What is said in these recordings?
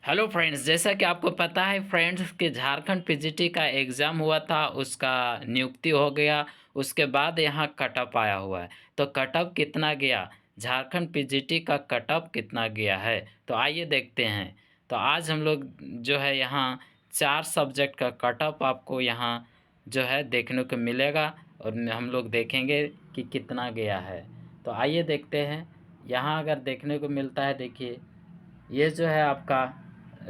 Hello friends, जैसा कि आपको पता है फ्रेंड्स कि झारखंड पीजीटी का एग्ज़ाम हुआ था, उसका नियुक्ति हो गया। उसके बाद यहाँ कटअप आया हुआ है। तो कटअप कितना गया, झारखंड पीजीटी का कटअप कितना गया है, तो आइए देखते हैं। तो आज हम लोग जो है यहाँ 4 सब्जेक्ट का कटअप आपको यहाँ जो है देखने को मिलेगा और हम लोग देखेंगे कि कितना गया है। तो आइए देखते हैं। यहाँ अगर देखने को मिलता है, देखिए ये जो है आपका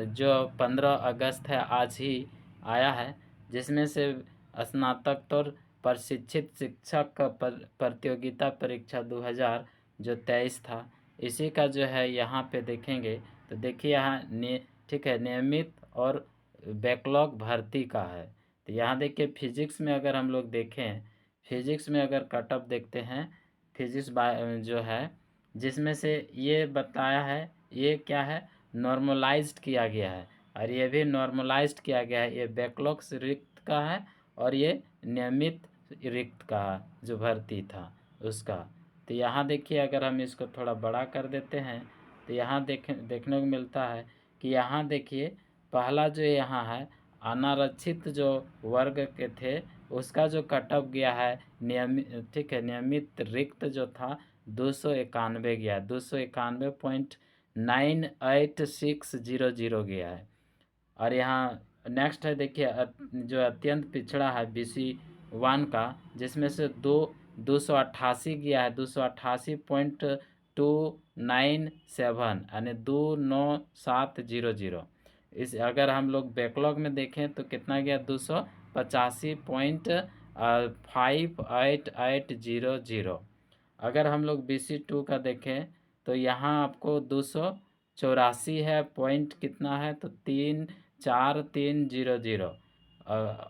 जो 15 अगस्त है, आज ही आया है, जिसमें से स्नातकोत्तर प्रशिक्षित शिक्षक का प्रतियोगिता परीक्षा 2000 जो 23 था, इसी का जो है यहाँ पे देखेंगे। तो देखिए यहाँ ठीक है, नियमित और बैकलॉग भर्ती का है। तो यहाँ देखिए फिजिक्स में अगर हम लोग देखें, फिजिक्स में अगर कटअप देखते हैं, फिजिक्स जो है जिसमें से ये बताया है, ये क्या है, नॉर्मलाइज्ड किया गया है, और ये भी नॉर्मलाइज्ड किया गया है। ये बैकलॉग रिक्त का है और ये नियमित रिक्त का जो भर्ती था उसका। तो यहाँ देखिए अगर हम इसको थोड़ा बड़ा कर देते हैं, तो यहाँ देखने को मिलता है कि यहाँ देखिए पहला जो यहाँ है अनारक्षित जो वर्ग के थे, उसका जो कटअप गया है नियमित, ठीक है, नियमित रिक्त जो था 291 गया, 291.98600 गया है। और यहाँ नेक्स्ट है देखिए जो अत्यंत पिछड़ा है BC1 का, जिसमें से 288 गया है, 288.297 यानी 29700। इस अगर हम लोग बैकलॉग में देखें तो कितना गया, 285.5880। अगर हम लोग BC2 का देखें तो यहाँ आपको 284 है, पॉइंट कितना है तो 34300।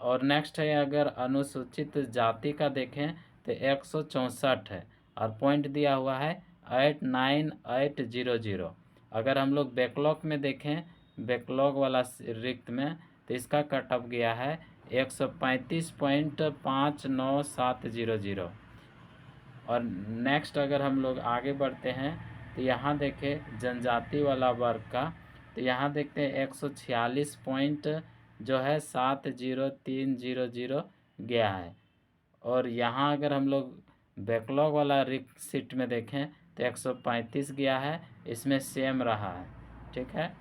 और नेक्स्ट है अगर अनुसूचित जाति का देखें तो 164 है और पॉइंट दिया हुआ है 89800। अगर हम लोग बैकलॉग में देखें, बैकलॉग वाला रिक्त में, तो इसका कटअप गया है 135.59700। और नेक्स्ट अगर हम लोग आगे बढ़ते हैं तो यहाँ देखें जनजाति वाला वर्ग का, तो यहाँ देखते हैं 146 पॉइंट जो है 70300 गया है। और यहाँ अगर हम लोग बैकलॉग वाला रिक्त सीट में देखें तो 135 गया है, इसमें सेम रहा है। ठीक है,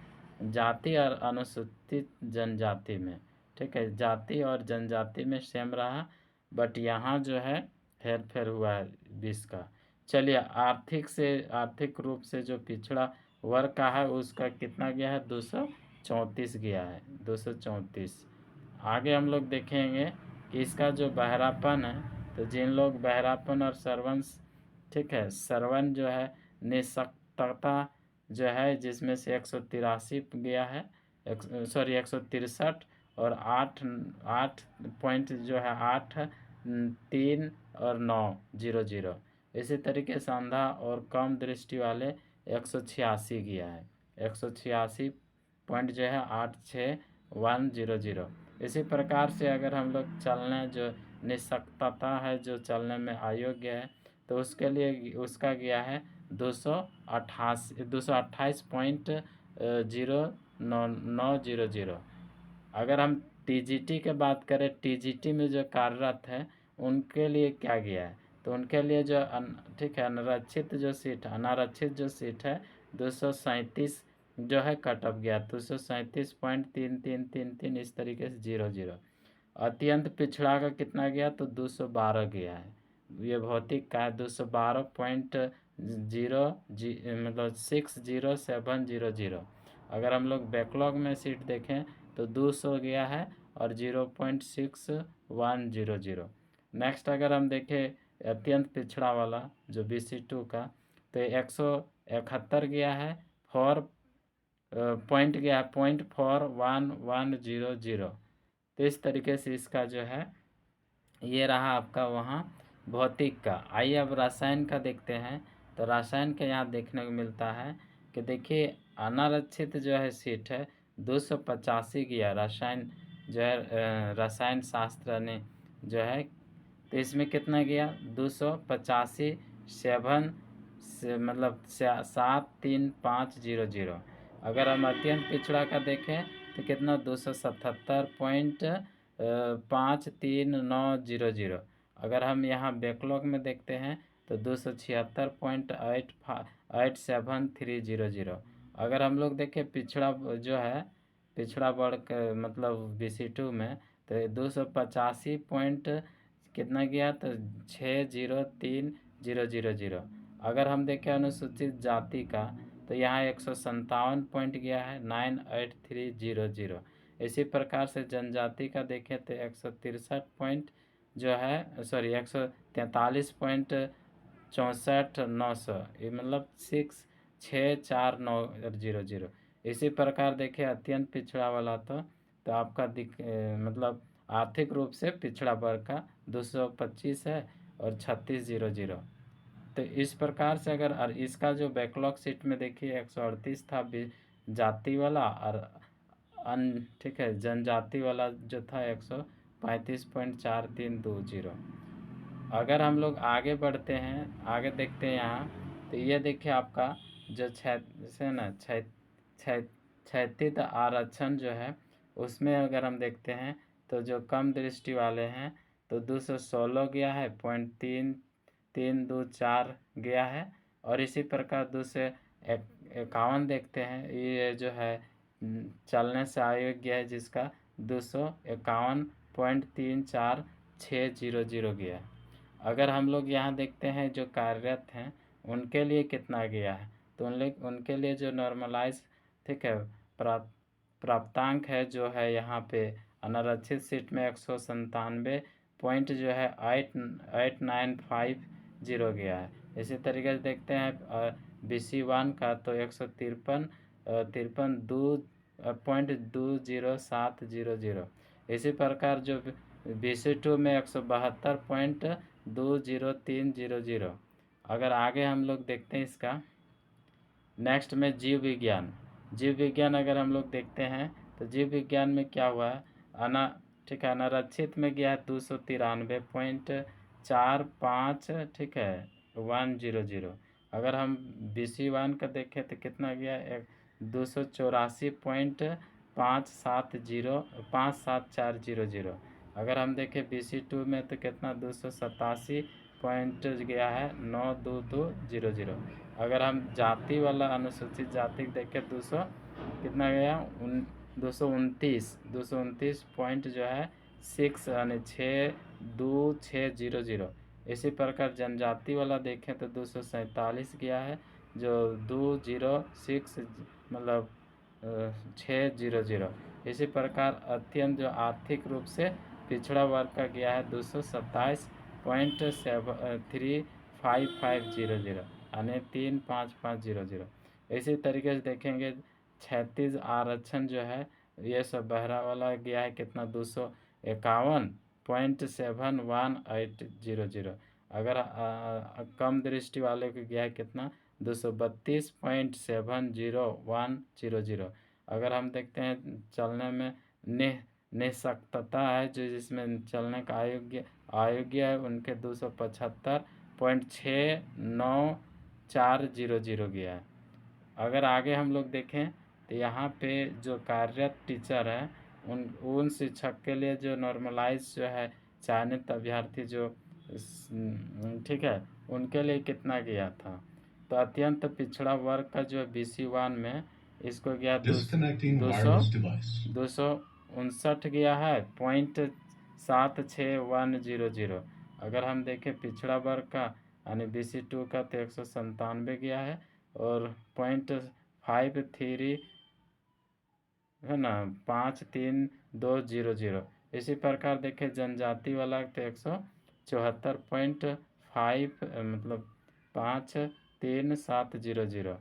जाति और अनुसूचित जनजाति में, ठीक है, जाति और जनजाति में सेम रहा, बट यहाँ जो है हेर फेर हुआ है 20 का। चलिए आर्थिक रूप से जो पिछड़ा वर्ग का है उसका कितना गया है, 234 गया है, 234। आगे हम लोग देखेंगे कि इसका जो बहरापन है, तो जिन लोग बहरापन और श्रवण, ठीक है, श्रवण जो है निशक्तता जो है, जिसमें से 183 गया है, 163, और 8 पॉइंट जो है 8 3 और 900। इसी तरीके से अंधा और कम दृष्टि वाले 186 गया है, 186 पॉइंट जो है 86100। इसी प्रकार से अगर हम लोग चलने जो निशक्तता है, जो चलने में अयोग्य है, तो उसके लिए उसका गया है 228.0900। अगर हम TGT की बात करें, TGT में जो कार्यरत है उनके लिए क्या गया है, तो उनके लिए जो ठीक है अनारक्षित जो सीट है 237 जो है कटअप गया, 237.3333, इस तरीके से 00। अत्यंत पिछड़ा का कितना गया, तो 212 गया है। ये भौतिक का है 212.0 मतलब 60700। अगर हम लोग बैकलॉग में सीट देखें तो 200 गया है और 0.6100। नेक्स्ट अगर हम देखें अत्यंत पिछड़ा वाला जो BC2 का, तो 171 गया है, पॉइंट गया है 0.4110। तो इस तरीके से इसका जो है ये रहा आपका वहाँ भौतिक का। आइए अब रसायन का देखते हैं। तो रसायन के यहाँ देखने को मिलता है कि देखिए अनारक्षित जो है सीट है 285 गया, रसायन जो है रसायन शास्त्र ने जो है, तो इसमें कितना गया 285, 7 से मतलब 73500। अगर हम अत्यंत पिछड़ा का देखें तो कितना 277.5390। अगर हम यहाँ बैकलॉग में देखते हैं तो 276.8730। अगर हम लोग देखें पिछड़ा जो है पिछड़ा वर्ग मतलब BC2 में तो 285 कितना गया तो 603,000। अगर हम देखें अनुसूचित जाति का तो यहाँ 157 पॉइंट गया है 98300। इसी प्रकार से जनजाति का देखें तो 163 पॉइंट जो है 143.64,900, ये मतलब 6,49000। इसी प्रकार देखें अत्यंत पिछड़ा वाला तो आपका मतलब आर्थिक रूप से पिछड़ा वर्ग का 225 है और 3600। तो इस प्रकार से अगर इसका जो बैकलॉग सीट में देखिए 138 था जाति वाला और ठीक है जनजाति वाला जो था 135.4320। अगर हम लोग आगे बढ़ते हैं आगे देखते हैं यहाँ तो ये देखिए आपका जो क्षैतिज आरक्षण जो है उसमें अगर हम देखते हैं तो जो कम दृष्टि वाले हैं तो 216 गया है 0.3324 गया है। और इसी प्रकार 251 देखते हैं ये जो है चलने से अयोग्य है जिसका 251.3460 गया है। अगर हम लोग यहाँ देखते हैं जो कार्यरत हैं उनके लिए कितना गया है तो उनके लिए जो नॉर्मलाइज ठीक है प्राप्तांक है जो है यहाँ पे अनारक्षित सीट में 197 पॉइंट जो है 8950 गया है। इसी तरीके से देखते हैं BC1 का तो 153.20700। इसी प्रकार जो BC2 में 172.20300। अगर आगे हम लोग देखते हैं इसका नेक्स्ट में जीव विज्ञान अगर हम लोग देखते हैं तो जीव विज्ञान में क्या हुआ है ठीक है अनारक्षित में गया है 293.45 ठीक है 100। अगर हम BC1 का देखें तो कितना गया 284.5740। अगर हम देखें BC2 में तो कितना 287 पॉइंट गया है 92200। अगर हम जाति वाला अनुसूचित जाति देखें 200 कितना गया 229 पॉइंट जो है 6 यानी 62600। इसी प्रकार जनजाति वाला देखें तो 247 गया है जो 206 मतलब 600। इसी प्रकार अत्यंत जो आर्थिक रूप से पिछड़ा वर्ग का गया है 227.3550 यानी 35500। इसी तरीके से देखेंगे क्षैतिज आरक्षण जो है ये सब बहरा वाला गया है कितना 251.7180। अगर कम दृष्टि वाले को गया है कितना 232.7010। अगर हम देखते हैं चलने में निःशक्तता है जो जिसमें चलने का अयोग्य है उनके 275.69400 गया है। अगर आगे हम लोग देखें तो यहाँ पे जो कार्यरत टीचर है उन शिक्षक के लिए जो नॉर्मलाइज जो है चयनित अभ्यर्थी जो ठीक है उनके लिए कितना गया था तो अत्यंत पिछड़ा वर्ग का जो BC1 में इसको गया 259 गया है 0.76100। अगर हम देखें पिछड़ा वर्ग का यानी BC2 का तो 197 गया है और 0.53 है ना 53200। इसी प्रकार देखें जनजाति वाला तो 174.5 मतलब 53700।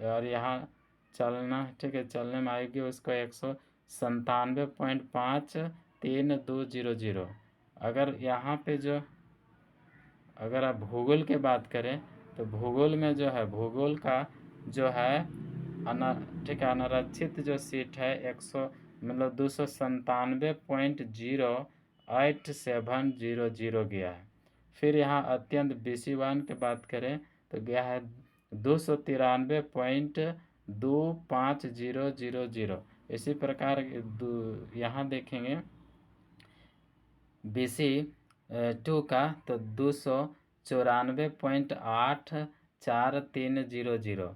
और यहाँ चलना ठीक है चलने में आएगी उसको 197.532000। अगर यहाँ पे जो अगर आप भूगोल की बात करें तो भूगोल में जो है भूगोल का जो है ठीक है अनारक्षित जो सीट है 100 मतलब 297.08700 गया है। फिर यहाँ अत्यंत BC1 की बात करें तो गया है 293 25,000। इसी प्रकार यहाँ देखेंगे BC 2 का तो 294.8300।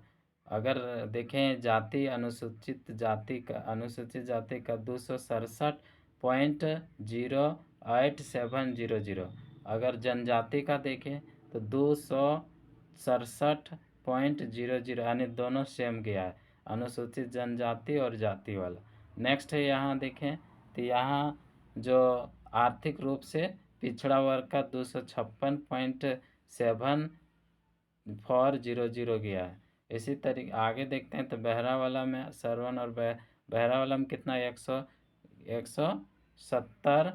अगर देखें जाति अनुसूचित जाति का 267.08,700। अगर जनजाति का देखें तो 267.00, यानी दोनों सेम गया है, अनुसूचित जनजाति और जाति वाला। नेक्स्ट है यहाँ देखें तो यहाँ जो आर्थिक रूप से पिछड़ा वर्ग का 256.7400 गया है। इसी तरीके आगे देखते हैं तो बहरा वाला में श्रवण और बहरा वाला में कितना 170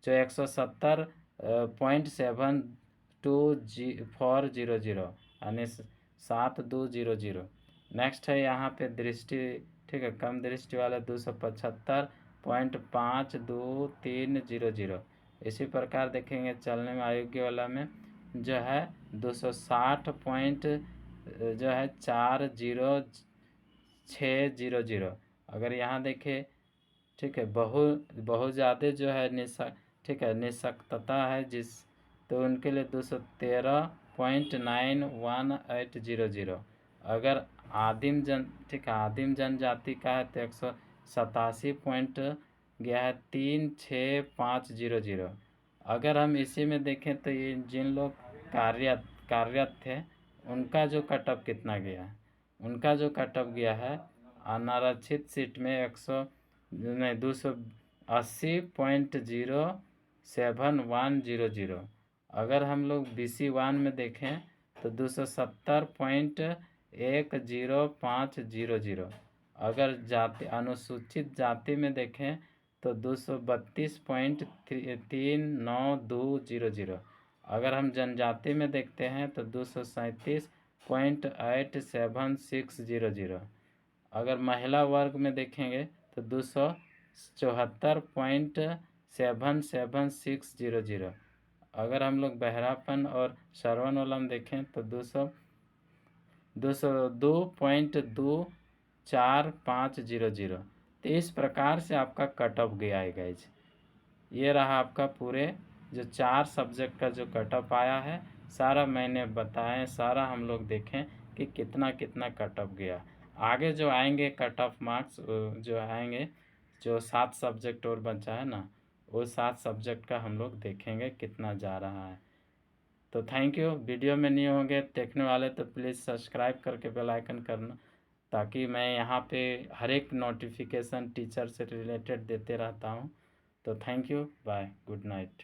जो 170.72400, यानी 7200। नेक्स्ट है यहाँ पे दृष्टि, ठीक है, कम दृष्टि वाला 275.523000। इसी प्रकार देखेंगे चलने में अयोग्य वाला में जो है 260.40,600। अगर यहाँ देखें, ठीक है, बहुत ज़्यादा जो है ठीक है निःशक्तता है जिस, तो उनके लिए 213.9180। अगर ठीक है आदिम जनजाति का है तो 187 गया है 36,500। अगर हम इसी में देखें तो ये जिन लोग कार्यरत थे उनका जो कटअप कितना गया है, उनका जो कटअप गया है अनारक्षित सीट में 280.07,100। अगर हम लोग BC 1 में देखें तो 270.10500। अगर अनुसूचित जाति में देखें तो 232.39200। अगर हम जनजाति में देखते हैं तो 237.8760। अगर महिला वर्ग में देखेंगे तो 274.77600। अगर हम लोग बहरापन और श्रवण वाला में देखें तो 202.24500। तो इस प्रकार से आपका कट ऑफ गया है गाइज। ये रहा आपका पूरे जो 4 सब्जेक्ट का जो कट ऑफ आया है, सारा मैंने बताया, सारा हम लोग देखें कि कितना कितना कट ऑफ गया। आगे जो आएंगे कट ऑफ मार्क्स जो आएंगे, जो 7 सब्जेक्ट और बचा है ना, वो 7 सब्जेक्ट का हम लोग देखेंगे कितना जा रहा है। तो थैंक यू। वीडियो में नहीं होंगे देखने वाले तो प्लीज़ सब्सक्राइब करके बेल आइकन करना, ताकि मैं यहाँ पे हर एक नोटिफिकेशन टीचर से रिलेटेड देते रहता हूँ। तो thank you, bye, good night.